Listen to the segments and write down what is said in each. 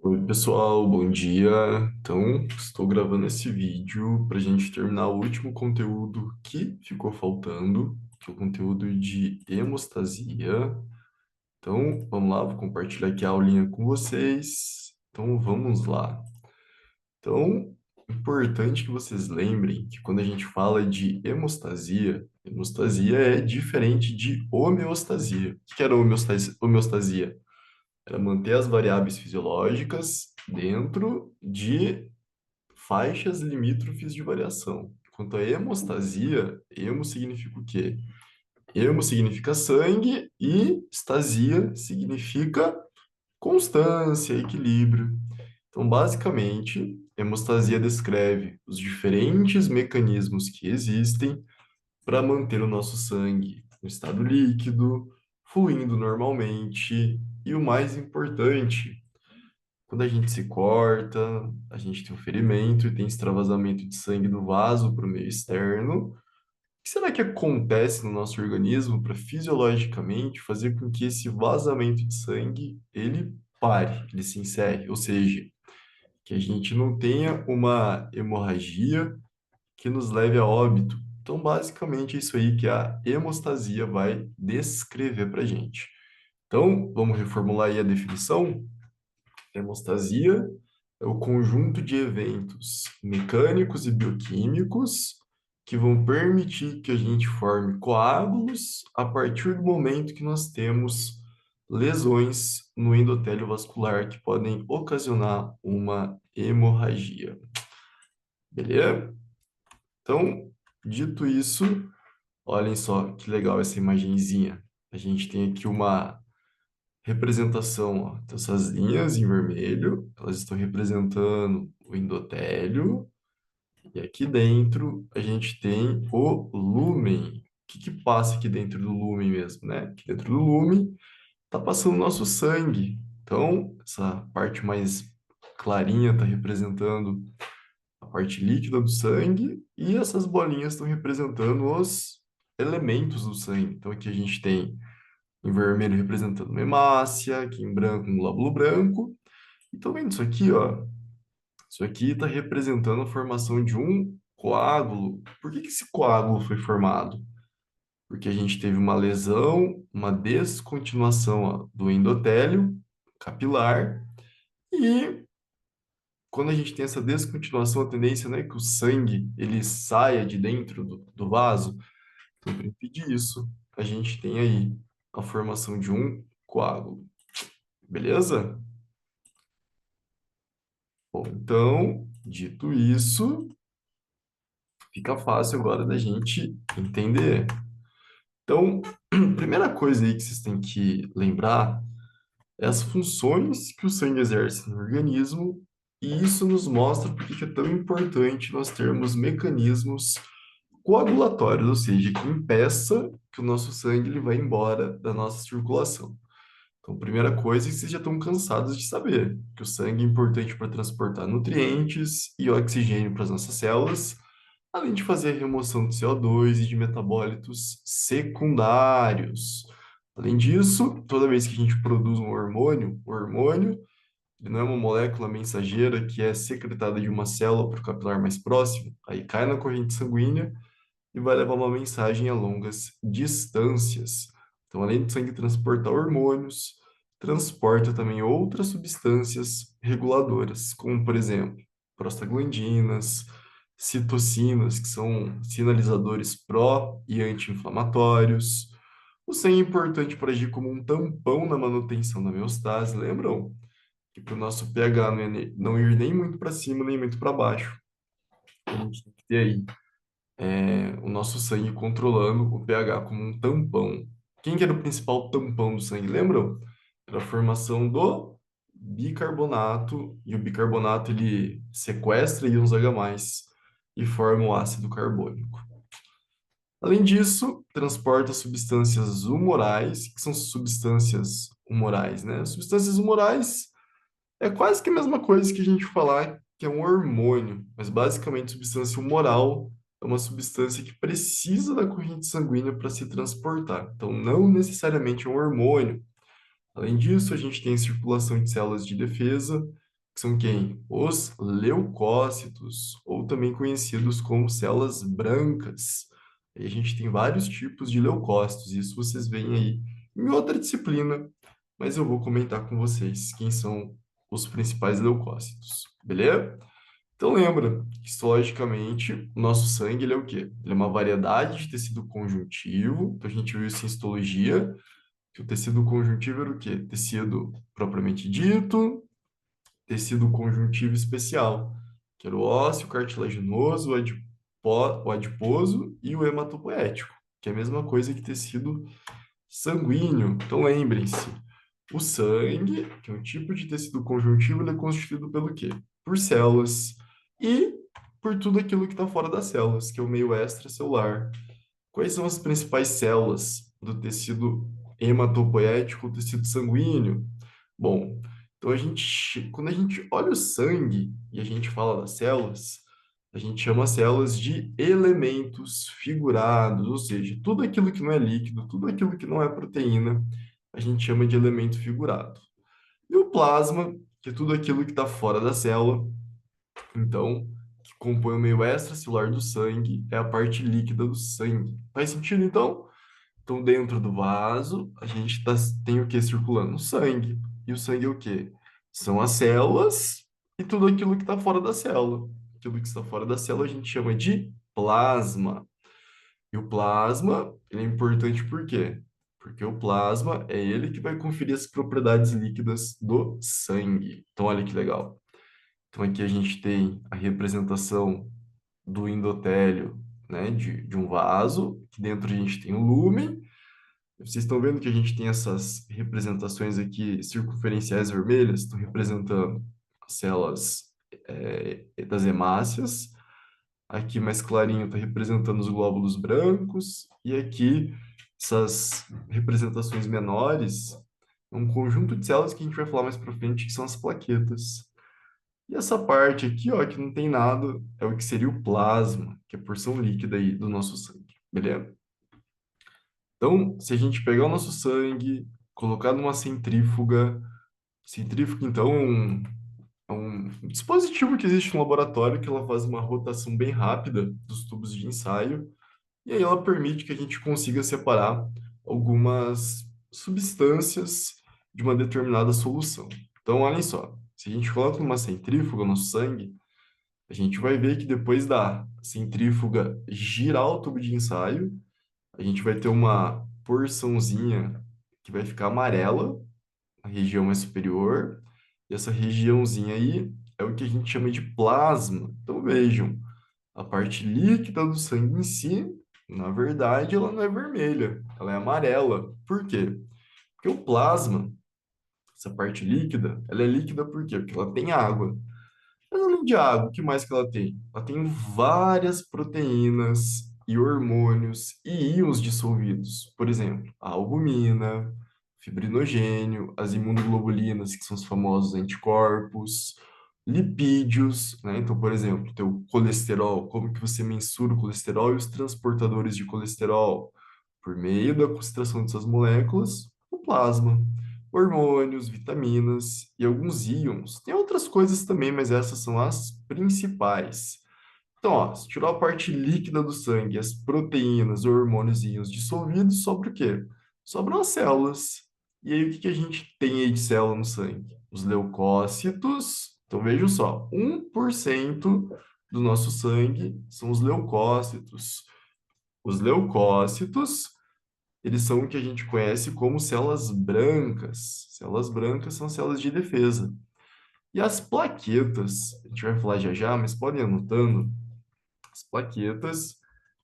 Oi, pessoal, bom dia. Então, estou gravando esse vídeo para a gente terminar o último conteúdo que ficou faltando, que é o conteúdo de hemostasia. Então, vamos lá, vou compartilhar aqui a aulinha com vocês. Então, vamos lá. Então, importante que vocês lembrem que quando a gente fala de hemostasia, hemostasia é diferente de homeostasia. O que era homeostasia? Era manter as variáveis fisiológicas dentro de faixas limítrofes de variação. Quanto à hemostasia, hemo significa o quê? Hemo significa sangue e estasia significa constância, equilíbrio. Então, basicamente, hemostasia descreve os diferentes mecanismos que existem para manter o nosso sangue no estado líquido, fluindo normalmente e o mais importante, quando a gente se corta, a gente tem um ferimento e tem extravasamento de sangue do vaso para o meio externo. O que será que acontece no nosso organismo para fisiologicamente fazer com que esse vazamento de sangue ele pare, ele se encerre, ou seja, que a gente não tenha uma hemorragia que nos leve a óbito? Então, basicamente, é isso aí que a hemostasia vai descrever para a gente. Então, vamos reformular aí a definição? Hemostasia é o conjunto de eventos mecânicos e bioquímicos que vão permitir que a gente forme coágulos a partir do momento que nós temos lesões no endotélio vascular que podem ocasionar uma hemorragia. Beleza? Então, dito isso, olhem só que legal essa imagenzinha. A gente tem aqui uma representação, ó. Então, essas linhas em vermelho, elas estão representando o endotélio, e aqui dentro a gente tem o lúmen. O que que passa aqui dentro do lúmen mesmo, né? Aqui dentro do lúmen está passando o nosso sangue. Então, essa parte mais clarinha está representando a parte líquida do sangue, e essas bolinhas estão representando os elementos do sangue. Então, aqui a gente tem em vermelho representando uma hemácia, aqui em branco um glóbulo branco. E tô vendo isso aqui, ó. Isso aqui está representando a formação de um coágulo. Por que que esse coágulo foi formado? Porque a gente teve uma lesão, uma descontinuação, ó, do endotélio capilar, e quando a gente tem essa descontinuação, a tendência, né, é que o sangue ele saia de dentro do vaso. Então, para impedir isso, a gente tem aí a formação de um coágulo. Beleza? Bom, então, dito isso, fica fácil agora da gente entender. Então, primeira coisa aí que vocês têm que lembrar é as funções que o sangue exerce no organismo, e isso nos mostra porque que é tão importante nós termos mecanismos coagulatórios, ou seja, que impeça que o nosso sangue ele vá embora da nossa circulação. Então, primeira coisa é que vocês já estão cansados de saber que o sangue é importante para transportar nutrientes e oxigênio para as nossas células, além de fazer a remoção de CO2 e de metabólitos secundários. Além disso, toda vez que a gente produz um hormônio, o hormônio ele não é uma molécula mensageira que é secretada de uma célula para o capilar mais próximo, aí cai na corrente sanguínea e vai levar uma mensagem a longas distâncias. Então, além do sangue transportar hormônios, transporta também outras substâncias reguladoras, como, por exemplo, prostaglandinas, citocinas, que são sinalizadores pró e anti-inflamatórios. O sangue é importante para agir como um tampão na manutenção da homeostase, lembram? Que para o nosso pH não ir nem muito para cima, nem muito para baixo. A gente tem que ter aí o nosso sangue controlando o pH como um tampão. Quem que era o principal tampão do sangue, lembram? Era a formação do bicarbonato, e o bicarbonato ele sequestra íons H+, e forma o ácido carbônico. Além disso, transporta substâncias humorais, que são substâncias humorais, né? Substâncias humorais é quase que a mesma coisa que a gente falar que é um hormônio, mas basicamente substância humoral é uma substância que precisa da corrente sanguínea para se transportar. Então, não necessariamente é um hormônio. Além disso, a gente tem circulação de células de defesa, que são quem? Os leucócitos, ou também conhecidos como células brancas. E a gente tem vários tipos de leucócitos, isso vocês veem aí em outra disciplina, mas eu vou comentar com vocês quem são os principais leucócitos, beleza? Então lembra, histologicamente, o nosso sangue ele é o quê? Ele é uma variedade de tecido conjuntivo, então a gente viu isso em histologia, que o tecido conjuntivo era o quê? Tecido propriamente dito, tecido conjuntivo especial, que era o ósseo, cartilaginoso, o adiposo e o hematopoético, que é a mesma coisa que tecido sanguíneo. Então lembrem-se, o sangue, que é um tipo de tecido conjuntivo, ele é constituído pelo quê? Por células e por tudo aquilo que está fora das células, que é o meio extracelular. Quais são as principais células do tecido hematopoético, o tecido sanguíneo? Bom, então quando a gente olha o sangue e a gente fala das células, a gente chama as células de elementos figurados, ou seja, tudo aquilo que não é líquido, tudo aquilo que não é proteína, a gente chama de elemento figurado. E o plasma, que é tudo aquilo que está fora da célula, então, que compõe o meio extracelular do sangue, é a parte líquida do sangue. Faz sentido, então? Então, dentro do vaso, a gente tem o que circulando? O sangue. E o sangue é o quê? São as células e tudo aquilo que está fora da célula. Aquilo que está fora da célula a gente chama de plasma. E o plasma, ele é importante por quê? Porque o plasma é ele que vai conferir as propriedades líquidas do sangue. Então, olha que legal. Então, aqui a gente tem a representação do endotélio, né, de um vaso, que dentro a gente tem o lúmen. Vocês estão vendo que a gente tem essas representações aqui circunferenciais vermelhas, estão representando as células das hemácias. Aqui mais clarinho está representando os glóbulos brancos. E aqui essas representações menores, é um conjunto de células que a gente vai falar mais para frente, que são as plaquetas. E essa parte aqui, ó, que não tem nada, é o que seria o plasma, que é a porção líquida aí do nosso sangue, beleza? Então, se a gente pegar o nosso sangue, colocar numa centrífuga, centrífuga, então, é um dispositivo que existe no laboratório que ela faz uma rotação bem rápida dos tubos de ensaio, e aí ela permite que a gente consiga separar algumas substâncias de uma determinada solução. Então, olhem só, se a gente coloca numa centrífuga o nosso sangue, a gente vai ver que depois da centrífuga girar o tubo de ensaio, a gente vai ter uma porçãozinha que vai ficar amarela, a região mais superior, e essa regiãozinha aí é o que a gente chama de plasma. Então vejam, a parte líquida do sangue em si, na verdade, ela não é vermelha, ela é amarela. Por quê? Porque o plasma, essa parte líquida, ela é líquida por quê? Porque ela tem água. Mas além de água, o que mais que ela tem? Ela tem várias proteínas e hormônios e íons dissolvidos. Por exemplo, a albumina, fibrinogênio, as imunoglobulinas, que são os famosos anticorpos, lipídios, né? Então, por exemplo, teu colesterol, como que você mensura o colesterol e os transportadores de colesterol? Por meio da concentração dessas moléculas no plasma hormônios, vitaminas e alguns íons. Tem outras coisas também, mas essas são as principais. Então, ó, se tirou a parte líquida do sangue, as proteínas, hormônios e íons dissolvidos, sobra o quê? Sobram as células. E aí, o que que a gente tem aí de célula no sangue? Os leucócitos. Então, vejam só, 1% do nosso sangue são os leucócitos. Os leucócitos eles são o que a gente conhece como células brancas. Células brancas são células de defesa. E as plaquetas, a gente vai falar já já, mas podem ir anotando, as plaquetas,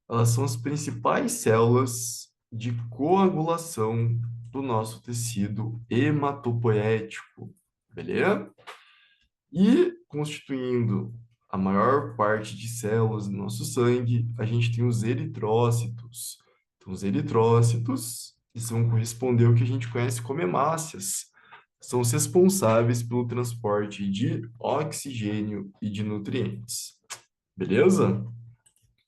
elas são as principais células de coagulação do nosso tecido hematopoético, beleza? E constituindo a maior parte de células do nosso sangue, a gente tem os eritrócitos. Então, os eritrócitos, eles vão corresponder ao que a gente conhece como hemácias. São os responsáveis pelo transporte de oxigênio e de nutrientes. Beleza?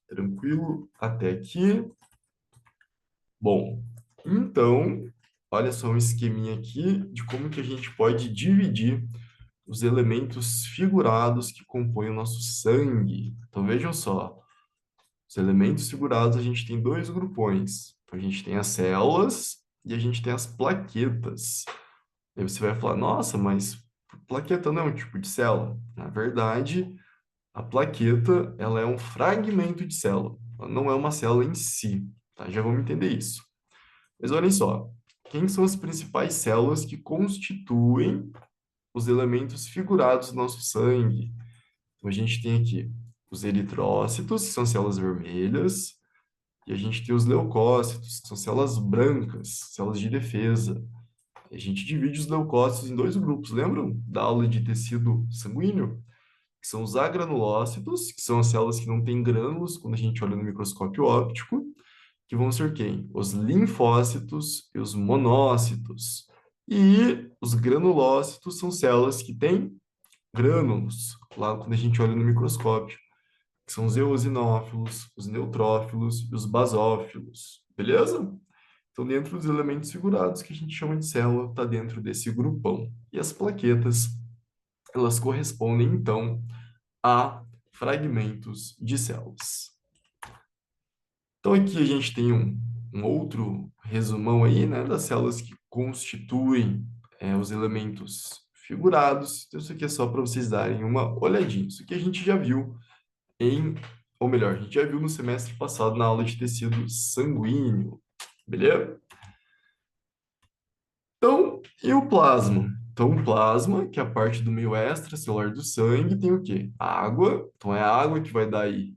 Tranquilo até aqui? Bom, então, olha só um esqueminha aqui de como que a gente pode dividir os elementos figurados que compõem o nosso sangue. Então, vejam só, os elementos figurados a gente tem dois grupões. Então, a gente tem as células e a gente tem as plaquetas. Aí você vai falar, nossa, mas plaqueta não é um tipo de célula. Na verdade, a plaqueta, ela é um fragmento de célula. Ela não é uma célula em si, tá? Já vamos entender isso. Mas olhem só, quem são as principais células que constituem os elementos figurados do nosso sangue? Então, a gente tem aqui os eritrócitos, que são células vermelhas, e a gente tem os leucócitos, que são células brancas, células de defesa. A gente divide os leucócitos em dois grupos, lembram da aula de tecido sanguíneo? Que são os agranulócitos, que são as células que não têm grânulos quando a gente olha no microscópio óptico, que vão ser quem? Os linfócitos e os monócitos. E os granulócitos são células que têm grânulos, lá quando a gente olha no microscópio, que são os eosinófilos, os neutrófilos e os basófilos. Beleza? Então, dentro dos elementos figurados que a gente chama de célula, está dentro desse grupão. E as plaquetas, elas correspondem, então, a fragmentos de células. Então, aqui a gente tem um outro resumão aí, né, das células que constituem os elementos figurados. Então, isso aqui é só para vocês darem uma olhadinha. Isso aqui a gente já viu ou melhor, a gente já viu no semestre passado na aula de tecido sanguíneo, beleza? Então, e o plasma? Então, o plasma, que é a parte do meio extracelular do sangue, tem o quê? A água. Então, é a água que vai dar aí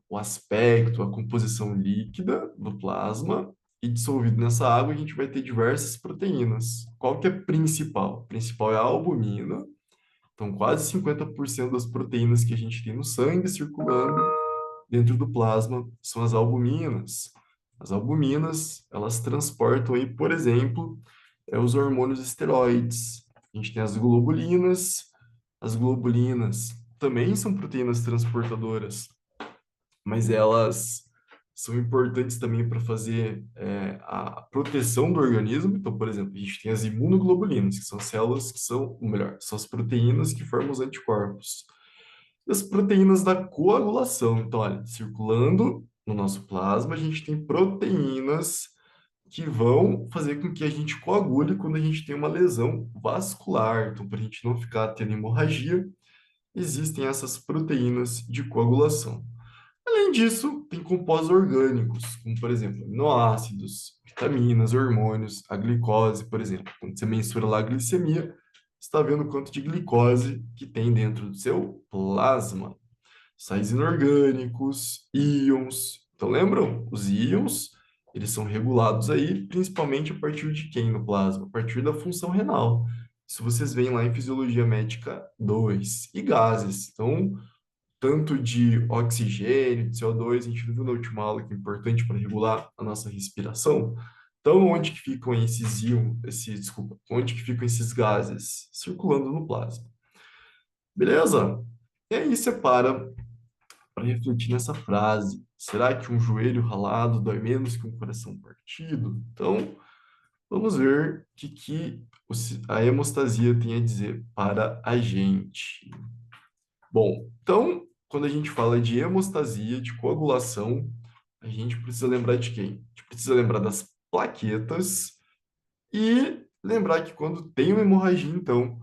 o aspecto, a composição líquida do plasma. E dissolvido nessa água, a gente vai ter diversas proteínas. Qual que é a principal? A principal é a albumina. Então, quase 50% das proteínas que a gente tem no sangue circulando dentro do plasma são as albuminas. As albuminas, elas transportam aí, por exemplo, os hormônios esteroides. A gente tem as globulinas. As globulinas também são proteínas transportadoras, mas elas são importantes também para fazer a proteção do organismo. Então, por exemplo, a gente tem as imunoglobulinas, que são células que são, ou melhor, são as proteínas que formam os anticorpos. E as proteínas da coagulação. Então, olha, circulando no nosso plasma, a gente tem proteínas que vão fazer com que a gente coagule quando a gente tem uma lesão vascular. Então, para a gente não ficar tendo hemorragia, existem essas proteínas de coagulação. Além disso, tem compostos orgânicos, como, por exemplo, aminoácidos, vitaminas, hormônios, a glicose, por exemplo. Quando você mensura lá a glicemia, você está vendo o quanto de glicose que tem dentro do seu plasma. Sais inorgânicos, íons. Então, lembram? Os íons, eles são regulados aí, principalmente a partir de quem no plasma? A partir da função renal. Isso vocês veem lá em Fisiologia Médica 2. E gases. Então, tanto de oxigênio, de CO2, a gente viu na última aula que é importante para regular a nossa respiração. Então, onde que ficam esses íons, desculpa, onde que ficam esses gases? Circulando no plasma. Beleza? E aí você para refletir nessa frase. Será que um joelho ralado dói menos que um coração partido? Então, vamos ver o que a hemostasia tem a dizer para a gente. Bom, então, quando a gente fala de hemostasia, de coagulação, a gente precisa lembrar de quem? A gente precisa lembrar das plaquetas e lembrar que quando tem uma hemorragia, então,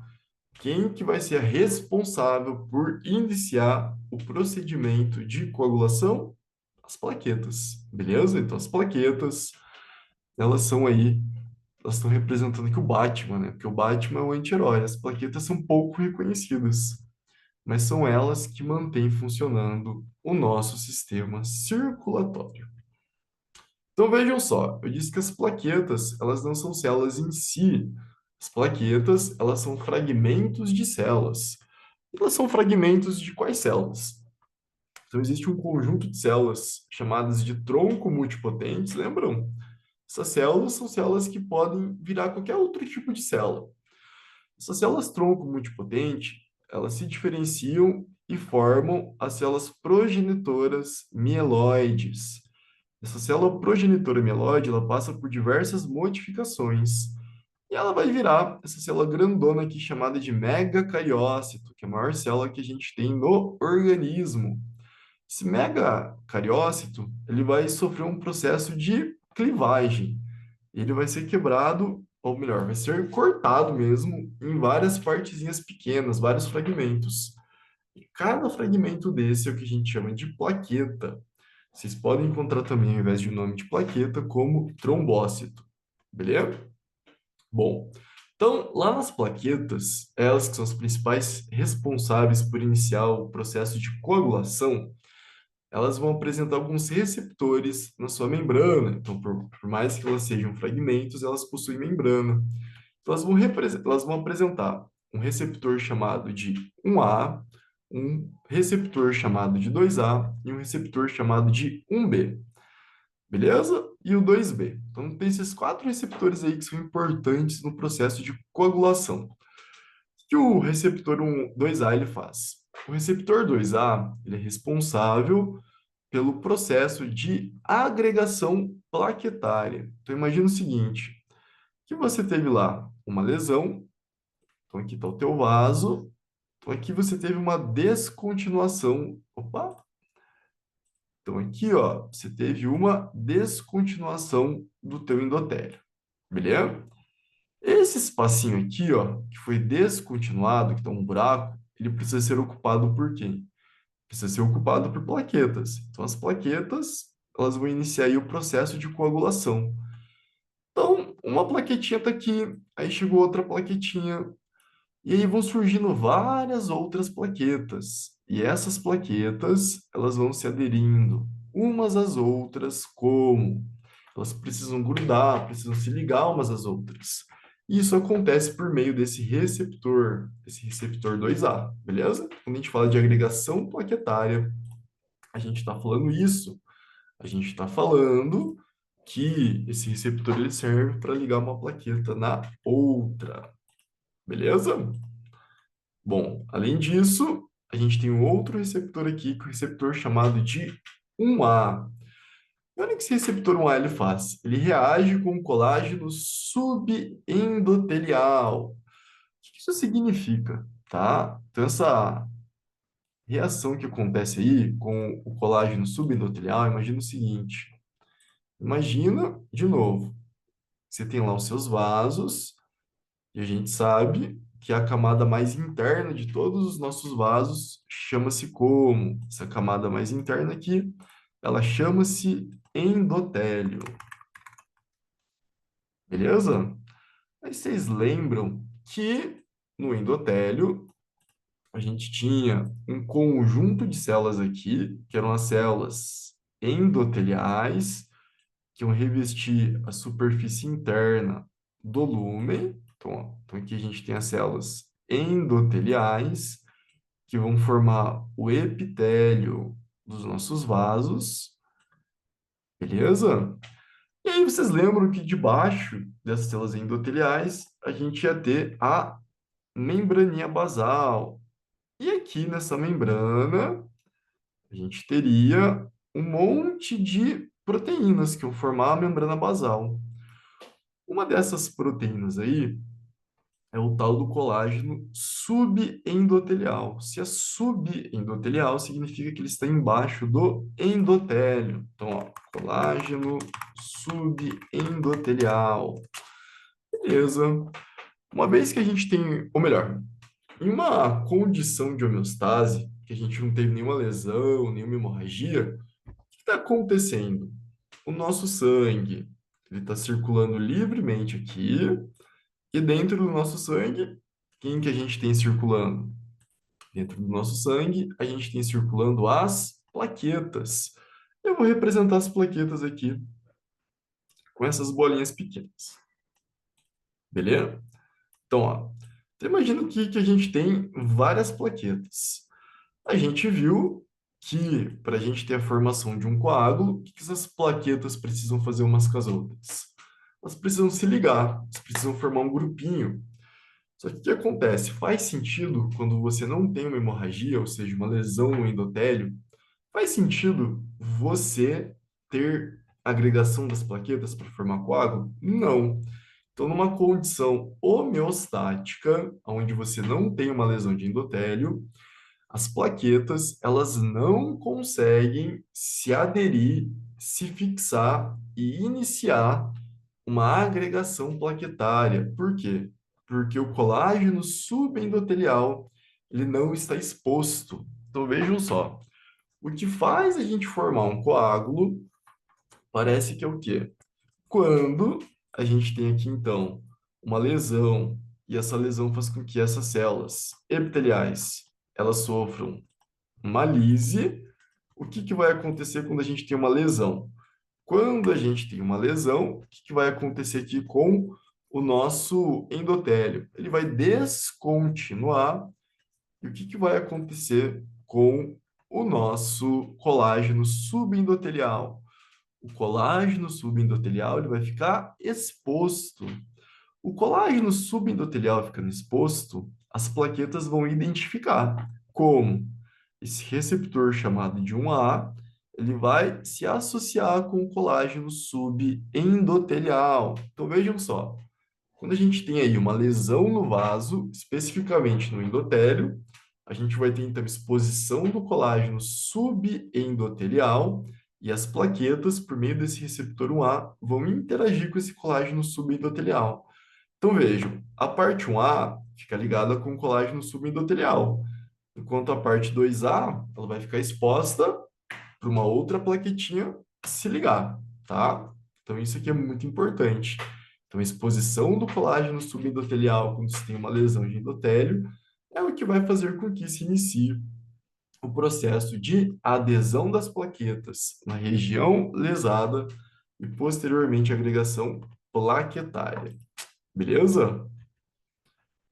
quem que vai ser a responsável por iniciar o procedimento de coagulação? As plaquetas, beleza? Então, as plaquetas, elas são aí, elas estão representando aqui o Batman, né? Porque o Batman é o anti-herói. As plaquetas são pouco reconhecidas, mas são elas que mantêm funcionando o nosso sistema circulatório. Então vejam só, eu disse que as plaquetas, elas não são células em si. As plaquetas, elas são fragmentos de células. Elas são fragmentos de quais células? Então existe um conjunto de células chamadas de tronco multipotentes, lembram? Essas células são células que podem virar qualquer outro tipo de célula. Essas células tronco multipotente, elas se diferenciam e formam as células progenitoras mieloides. Essa célula progenitora mieloide, ela passa por diversas modificações. e ela vai virar essa célula grandona aqui chamada de megacariócito, que é a maior célula que a gente tem no organismo. Esse megacariócito, ele vai sofrer um processo de clivagem. Ele vai ser quebrado, ou melhor, vai ser cortado mesmo em várias partezinhas pequenas, vários fragmentos. E cada fragmento desse é o que a gente chama de plaqueta. Vocês podem encontrar também, ao invés de nome de plaqueta, como trombócito. Beleza? Bom, então, lá nas plaquetas, elas que são as principais responsáveis por iniciar o processo de coagulação, elas vão apresentar alguns receptores na sua membrana. Então, por mais que elas sejam fragmentos, elas possuem membrana. Então, elas vão apresentar um receptor chamado de 1A, um receptor chamado de 2A e um receptor chamado de 1B. Beleza? E o 2B. Então, tem esses quatro receptores aí que são importantes no processo de coagulação. O que o receptor 2A ele faz? O receptor 2A ele é responsável pelo processo de agregação plaquetária. Então, imagina o seguinte, que você teve lá uma lesão, então aqui está o teu vaso, então aqui você teve uma descontinuação, opa, então aqui, ó, você teve uma descontinuação do teu endotélio, beleza? Esse espacinho aqui, ó, que foi descontinuado, que está um buraco, ele precisa ser ocupado por quem? Precisa ser ocupado por plaquetas. Então, as plaquetas, elas vão iniciar aí o processo de coagulação. Então, uma plaquetinha está aqui, aí chegou outra plaquetinha, e aí vão surgindo várias outras plaquetas. E essas plaquetas, elas vão se aderindo umas às outras, como? Elas precisam grudar, precisam se ligar umas às outras. E isso acontece por meio desse receptor, esse receptor 2A, beleza? Quando a gente fala de agregação plaquetária, a gente está falando isso. A gente está falando que esse receptor ele serve para ligar uma plaqueta na outra, beleza? Bom, além disso, a gente tem um outro receptor aqui, que é o receptor chamado de 1A. E olha o que esse receptor 1A ele faz. Ele reage com o colágeno subendotelial. O que isso significa, tá? Então, essa reação que acontece aí com o colágeno subendotelial, imagina o seguinte. Imagina, de novo, você tem lá os seus vasos, e a gente sabe que a camada mais interna de todos os nossos vasos chama-se como? Essa camada mais interna aqui, ela chama-se endotélio. Beleza? Aí vocês lembram que no endotélio a gente tinha um conjunto de células aqui, que eram as células endoteliais, que vão revestir a superfície interna do lúmen. Então, ó, então aqui a gente tem as células endoteliais, que vão formar o epitélio dos nossos vasos, beleza? E aí vocês lembram que debaixo dessas células endoteliais, a gente ia ter a membraninha basal. E aqui nessa membrana, a gente teria um monte de proteínas que vão formar a membrana basal. Uma dessas proteínas aí é o tal do colágeno subendotelial. Se é subendotelial, significa que ele está embaixo do endotélio. Então, ó, colágeno subendotelial. Beleza. Uma vez que a gente tem, ou melhor, em uma condição de homeostase, que a gente não teve nenhuma lesão, nenhuma hemorragia, o que está acontecendo? O nosso sangue, ele está circulando livremente aqui, e dentro do nosso sangue, quem que a gente tem circulando? Dentro do nosso sangue, a gente tem circulando as plaquetas. Eu vou representar as plaquetas aqui com essas bolinhas pequenas. Beleza? Então, ó, então imagina que a gente tem várias plaquetas. A gente viu que para a gente ter a formação de um coágulo, o que essas plaquetas precisam fazer umas com as outras? Elas precisam se ligar, elas precisam formar um grupinho. Só que o que acontece? Faz sentido quando você não tem uma hemorragia, ou seja, uma lesão no endotélio, faz sentido você ter agregação das plaquetas para formar coágulo? Não. Então, numa condição homeostática, onde você não tem uma lesão de endotélio, as plaquetas, elas não conseguem se aderir, se fixar e iniciar uma agregação plaquetária. Por quê? Porque o colágeno subendotelial, ele não está exposto. Então, vejam só, o que faz a gente formar um coágulo parece que é o quê? Quando a gente tem aqui, então, uma lesão, e essa lesão faz com que essas células epiteliais, elas sofram uma lise, o que que vai acontecer quando a gente tem uma lesão? Quando a gente tem uma lesão, o que que vai acontecer aqui com o nosso endotélio? Ele vai descontinuar, e o que que vai acontecer com o nosso colágeno subendotelial? O colágeno subendotelial ele vai ficar exposto. O colágeno subendotelial ficando exposto, as plaquetas vão identificar como esse receptor chamado de 1A, ele vai se associar com o colágeno subendotelial. Então vejam só, quando a gente tem aí uma lesão no vaso, especificamente no endotélio, a gente vai ter então exposição do colágeno subendotelial e as plaquetas, por meio desse receptor 1A, vão interagir com esse colágeno subendotelial. Então vejam, a parte 1A fica ligada com o colágeno subendotelial, enquanto a parte 2A ela vai ficar exposta para uma outra plaquetinha se ligar, tá? Então isso aqui é muito importante. Então a exposição do colágeno subendotelial quando se tem uma lesão de endotélio é o que vai fazer com que se inicie o processo de adesão das plaquetas na região lesada e posteriormente agregação plaquetária. Beleza?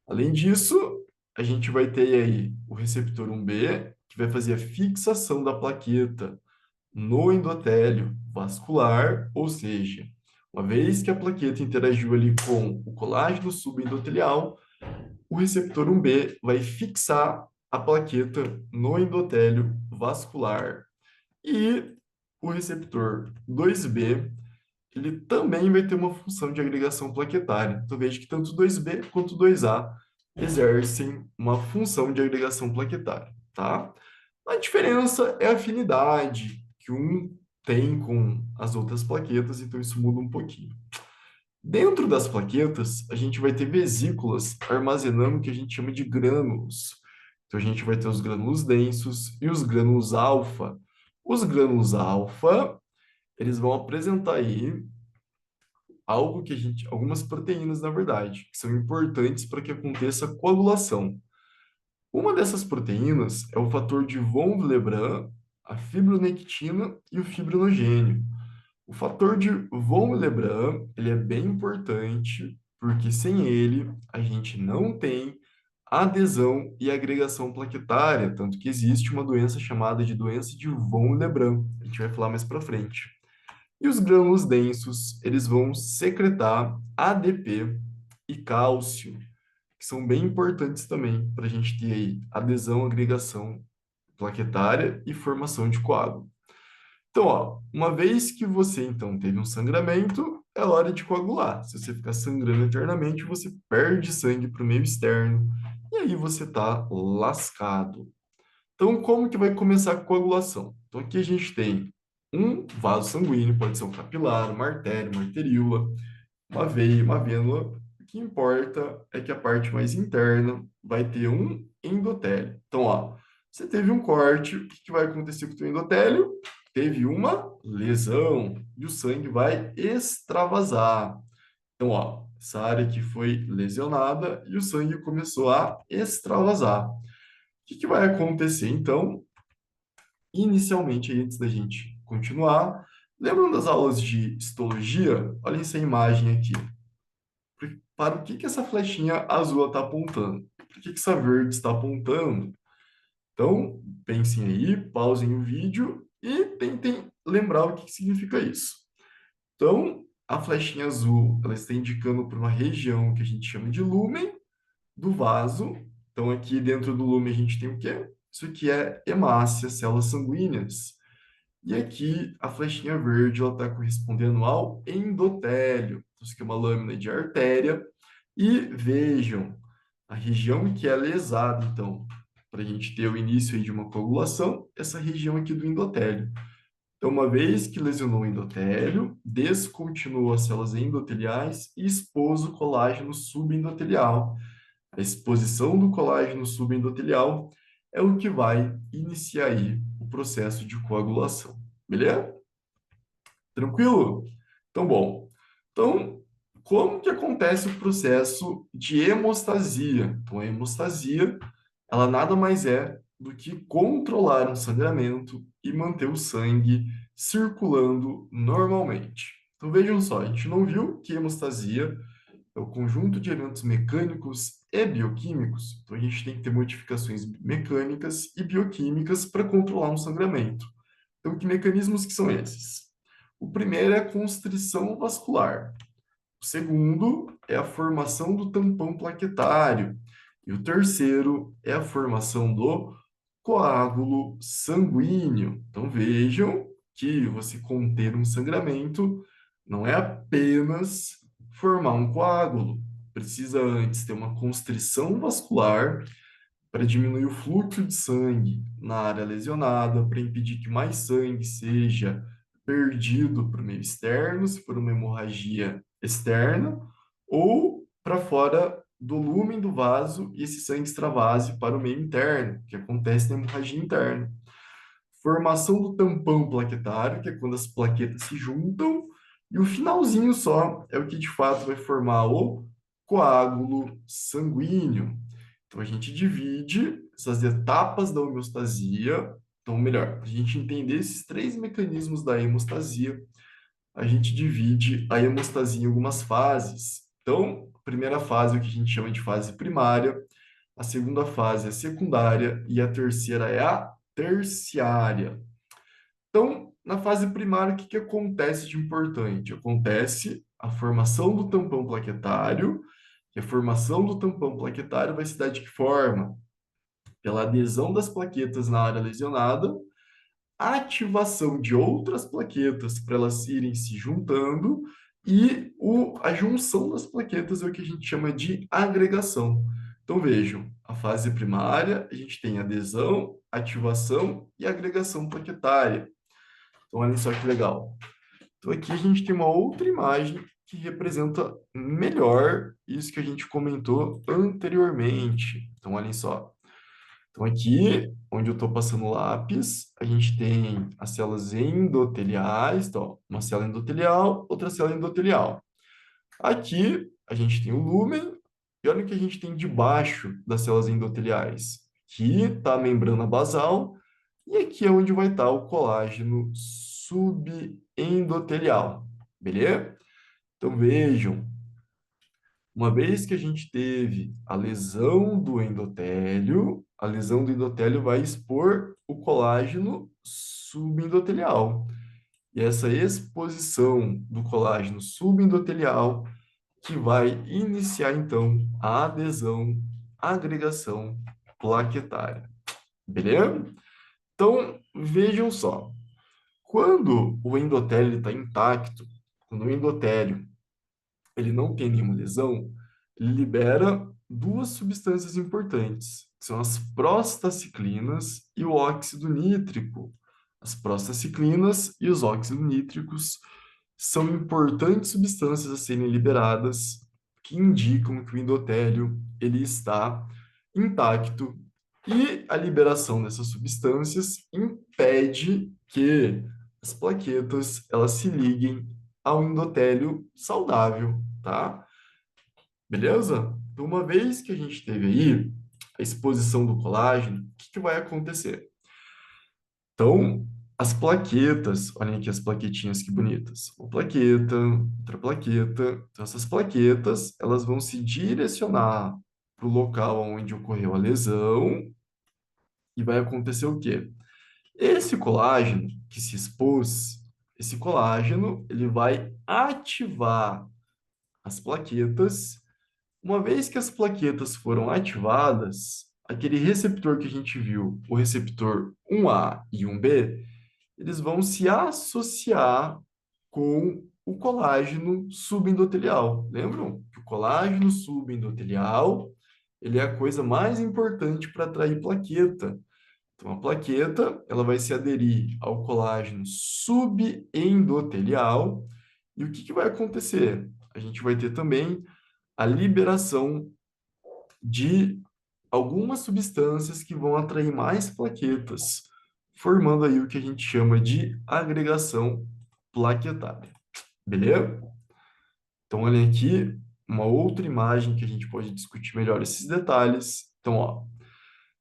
Além disso, a gente vai ter aí o receptor 1B, que vai fazer a fixação da plaqueta no endotélio vascular, ou seja, uma vez que a plaqueta interagiu ali com o colágeno subendotelial, o receptor 1B vai fixar a plaqueta no endotélio vascular. E o receptor 2B, ele também vai ter uma função de agregação plaquetária. Então, veja que tanto 2B quanto 2A exercem uma função de agregação plaquetária, tá? A diferença é a afinidade que um tem com as outras plaquetas, então isso muda um pouquinho. Dentro das plaquetas, a gente vai ter vesículas armazenando o que a gente chama de grânulos. Então, a gente vai ter os grânulos densos e os grânulos alfa. Os grânulos alfa, eles vão apresentar aí algo que a gente, algumas proteínas, na verdade, que são importantes para que aconteça a coagulação. Uma dessas proteínas é o fator de von Willebrand, a fibronectina e o fibrinogênio. O fator de von Willebrand, ele é bem importante, porque sem ele a gente não tem adesão e agregação plaquetária, tanto que existe uma doença chamada de doença de von Willebrand. A gente vai falar mais para frente. E os grânulos densos, eles vão secretar ADP e cálcio, que são bem importantes também para a gente ter aí adesão, agregação plaquetária e formação de coágulo. Então, ó, uma vez que você então teve um sangramento, é hora de coagular. Se você ficar sangrando eternamente, você perde sangue para o meio externo e aí você está lascado. Então, como que vai começar a coagulação? Então, aqui a gente tem um vaso sanguíneo, pode ser um capilar, uma artéria, uma arteríola, uma veia, uma vênula. O que importa é que a parte mais interna vai ter um endotélio. Então, ó, você teve um corte, o que que vai acontecer com o teu endotélio? Teve uma lesão e o sangue vai extravasar. Então, ó, essa área que foi lesionada e o sangue começou a extravasar. O que que vai acontecer, então? Inicialmente, aí, antes da gente continuar, lembram das aulas de histologia? Olha essa imagem aqui. Para o que que essa flechinha azul está apontando? Para que que essa verde está apontando? Então, pensem aí, pausem o vídeo e tentem lembrar o que que significa isso. Então, a flechinha azul, ela está indicando para uma região que a gente chama de lúmen do vaso. Então, aqui dentro do lúmen a gente tem o quê? Isso aqui é hemácia, células sanguíneas. E aqui a flechinha verde ela está correspondendo ao endotélio. Então, isso aqui é uma lâmina de artéria. E vejam, a região que é lesada, então, para a gente ter o início aí de uma coagulação, essa região aqui do endotélio. Então, uma vez que lesionou o endotélio, descontinuou as células endoteliais e expôs o colágeno subendotelial. A exposição do colágeno subendotelial é o que vai iniciar aí o processo de coagulação. Beleza? Tranquilo? Então, bom. Então, como que acontece o processo de hemostasia? Então, a hemostasia, ela nada mais é do que controlar um sangramento e manter o sangue circulando normalmente. Então, vejam só, a gente não viu que hemostasia é o conjunto de eventos mecânicos e bioquímicos. Então, a gente tem que ter modificações mecânicas e bioquímicas para controlar um sangramento. Então, que mecanismos que são esses? O primeiro é a constrição vascular. O segundo é a formação do tampão plaquetário. E o terceiro é a formação do coágulo sanguíneo. Então vejam que você conter um sangramento não é apenas formar um coágulo. Precisa antes ter uma constrição vascular para diminuir o fluxo de sangue na área lesionada, para impedir que mais sangue seja perdido para o meio externo, se for uma hemorragia externa, ou para fora do lumen do vaso e esse sangue extravase para o meio interno, que acontece na hemorragia interna. Formação do tampão plaquetário, que é quando as plaquetas se juntam, e o finalzinho só é o que de fato vai formar o coágulo sanguíneo. Então a gente divide essas etapas da homeostasia. Então, melhor, para a gente entender esses três mecanismos da hemostasia, a gente divide a hemostasia em algumas fases. Então, a primeira fase é o que a gente chama de fase primária, a segunda fase é a secundária e a terceira é a terciária. Então, na fase primária, o que acontece de importante? Acontece a formação do tampão plaquetário, e a formação do tampão plaquetário vai se dar de que forma? Pela adesão das plaquetas na área lesionada, a ativação de outras plaquetas para elas irem se juntando e a junção das plaquetas é o que a gente chama de agregação. Então vejam, a fase primária, a gente tem adesão, ativação e agregação plaquetária. Então olha só que legal. Então aqui a gente tem uma outra imagem que representa melhor isso que a gente comentou anteriormente. Então olhem só. Então, aqui, onde eu estou passando o lápis, a gente tem as células endoteliais, então, uma célula endotelial, outra célula endotelial. Aqui, a gente tem o lúmen, e olha o que a gente tem debaixo das células endoteliais. Aqui está a membrana basal, e aqui é onde vai estar o colágeno subendotelial, beleza? Então, vejam, uma vez que a gente teve a lesão do endotélio, a lesão do endotélio vai expor o colágeno subendotelial. E essa exposição do colágeno subendotelial que vai iniciar, então, a adesão, a agregação plaquetária. Beleza? Então, vejam só. Quando o endotélio está intacto, quando o endotélio ele não tem nenhuma lesão, ele libera duas substâncias importantes, que são as prostaciclinas e o óxido nítrico. As prostaciclinas e os óxidos nítricos são importantes substâncias a serem liberadas que indicam que o endotélio ele está intacto e a liberação dessas substâncias impede que as plaquetas elas se liguem ao endotélio saudável, tá? Beleza? Então, uma vez que a gente teve aí a exposição do colágeno, o que vai acontecer? Então, as plaquetas, olhem aqui as plaquetinhas que bonitas. Uma plaqueta, outra plaqueta. Então, essas plaquetas, elas vão se direcionar para o local onde ocorreu a lesão e vai acontecer o quê? Esse colágeno que se expôs, esse colágeno, ele vai ativar as plaquetas. Uma vez que as plaquetas foram ativadas, aquele receptor que a gente viu, o receptor 1A e 1B, eles vão se associar com o colágeno subendotelial. Lembram que o colágeno subendotelial, ele é a coisa mais importante para atrair plaqueta. Então, a plaqueta, ela vai se aderir ao colágeno subendotelial. E o que que vai acontecer? A gente vai ter também a liberação de algumas substâncias que vão atrair mais plaquetas, formando aí o que a gente chama de agregação plaquetária. Beleza? Então, olhem aqui uma outra imagem que a gente pode discutir melhor esses detalhes. Então, ó,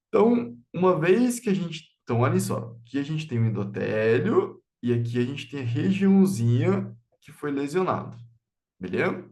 então, uma vez que a gente. Então, olha só, aqui a gente tem o endotélio e aqui a gente tem a regiãozinha que foi lesionada, beleza?